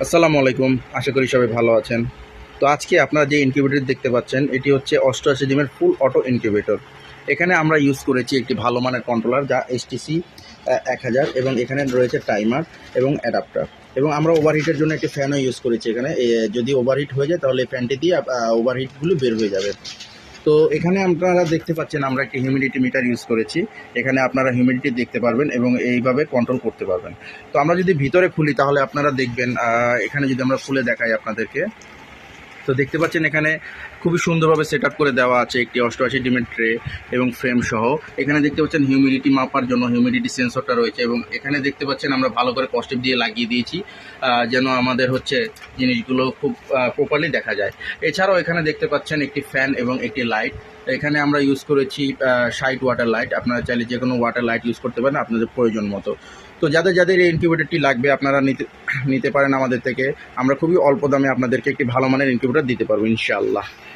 আসসালামু আলাইকুম। আশা করি সবাই ভালো আছেন। তো আজকে আপনারা যে ইনকিউবেটর দেখতে পাচ্ছেন এটি হচ্ছে 88 ডিমের ফুল অটো ইনকিউবেটর। এখানে আমরা ইউজ করেছি একটি ভালো মানের কন্ট্রোলার যা HTC 1000 এবং এখানে রয়েছে টাইমার এবং অ্যাডাপ্টার, এবং আমরা ওভারহিটের জন্য একটি ফ্যানও ইউজ করেছি এখানে। যদি ওভারহিট হয়ে যায় তাহলে এই ফ্যানটি দিয়ে ওভারহিটগুলো বের হয়ে যাবে। তো এখানে আপনারা দেখতে পাচ্ছেন আমরা একটি হিউমিডিটি মিটার ইউজ করেছি। এখানে আপনারা হিউমিডিটি দেখতে পারবেন এবং এইভাবে কন্ট্রোল করতে পারবেন। তো আমরা যদি ভিতরে খুলি তাহলে আপনারা দেখবেন, এখানে যদি আমরা খুলে দেখাই আপনাদেরকে, তো দেখতে পাচ্ছেন এখানে খুবই সুন্দরভাবে সেট আপ করে দেওয়া আছে একটি 88 ডিমের ট্রে এবং ফ্রেম সহ। এখানে দেখতে পাচ্ছেন হিউমিডিটি মাপার জন্য হিউমিডিটি সেন্সরটা রয়েছে, এবং এখানে দেখতে পাচ্ছেন আমরা ভালো করে কস্টেপ দিয়ে লাগিয়ে দিয়েছি যেন আমাদের হচ্ছে জিনিসগুলো খুব প্রপারলি দেখা যায়। এছাড়াও এখানে দেখতে পাচ্ছেন একটি ফ্যান এবং একটি লাইট। এখানে আমরা ইউজ করেছি 60 ওয়াটার লাইট। আপনারা চাইলে যে কোনো ওয়াটার লাইট ইউজ করতে পারেন আপনাদের প্রয়োজন মতো। তো যাদের যাদের এই ইনকিউবেটরটি লাগবে আপনারা নিতে পারেন আমাদের থেকে। আমরা খুবই অল্প দামে আপনাদেরকে একটি ভালো মানের ইনকিউবেটর দিতে পারবো ইনশাআল্লাহ।